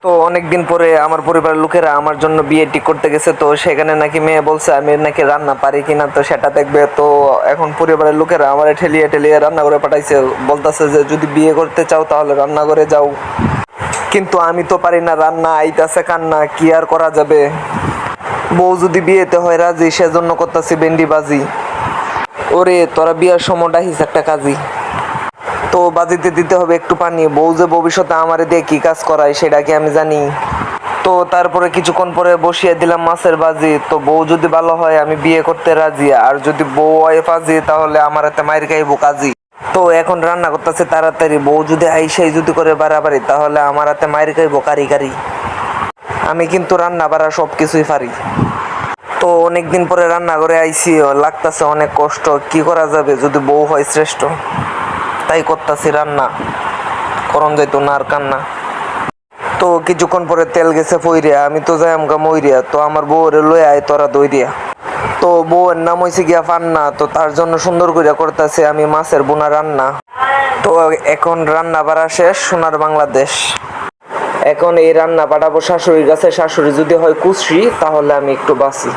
তো অনেকদিন পরে আমার পরিবারের লোকেরা আমার জন্য বিয়ে ঠিক করতে গেছে, তো সেখানে নাকি মেয়ে বলছে আমি নাকি রান্না পারি কিনা, তো সেটা দেখবে। তো এখন পরিবারের লোকেরা আমার ঠেলিয়ে ঠেলিয়ে রান্না করে পাঠাইছে, বলতেছে যে যদি বিয়ে করতে চাও তাহলে রান্না করে যাও। কিন্তু আমি তো পারি না রান্না, আইতাছে কান্না, কি আর করা যাবে। বউ যদি বিয়েতে হয় রাজি, সেজন্য করতেছি ভেন্ডি বাজি। ওরে তোরা বিয়ার সময়টা হিস একটা কাজী। তো বাজিতে দিতে হবে একটু পানি, বউ যে ভবিষ্যতে আমারে দিয়ে কি কাজ করায় সেটা কি আমি জানি। তো তারপরে কিছুক্ষণ পরে বসিয়ে দিলাম মাছের বাজি। তো বউ যদি ভালো হয় আমি বিয়ে করতে রাজি, আর যদি বউ হয় ফাজি তাহলে আমার হাতে মাইর খাইবো কাজী। তো এখন রান্না করতেছে তাড়াতাড়ি, বউ যদি আইসাই যদি করে বাড়াবাড়ি তাহলে আমার হাতে মাইর খাইবো কারি কারি। আমি কিন্তু রান্না বাড়া সব কিছুই পারি। তো অনেকদিন পরে রান্না করে আইসি, লাগতেছে অনেক কষ্ট, কি করা যাবে, যদি বউ হয় শ্রেষ্ঠ। তাই করতেছি রান্না, করন যাইতো না আর কান্না। তো কিছুক্ষণ পরে তেল গেছে ফইরিয়া, আমি তো যাই আমগা মইরিয়া, তো আমার বউরে লই আয় তোরা দইরিয়া। তো বউয়ের নাম হয়েছে গিয়া ফান্না, তো তার জন্য সুন্দর করে করতেছে আমি মাছের বোনা রান্না। তো এখন রান্না বাড়া শেষ, সোনার বাংলাদেশ। এখন এই রান্না পাঠাবো শাশুড়ির কাছে, শাশুড়ি যদি হয় কুশ্রী তাহলে আমি একটু বাঁচি।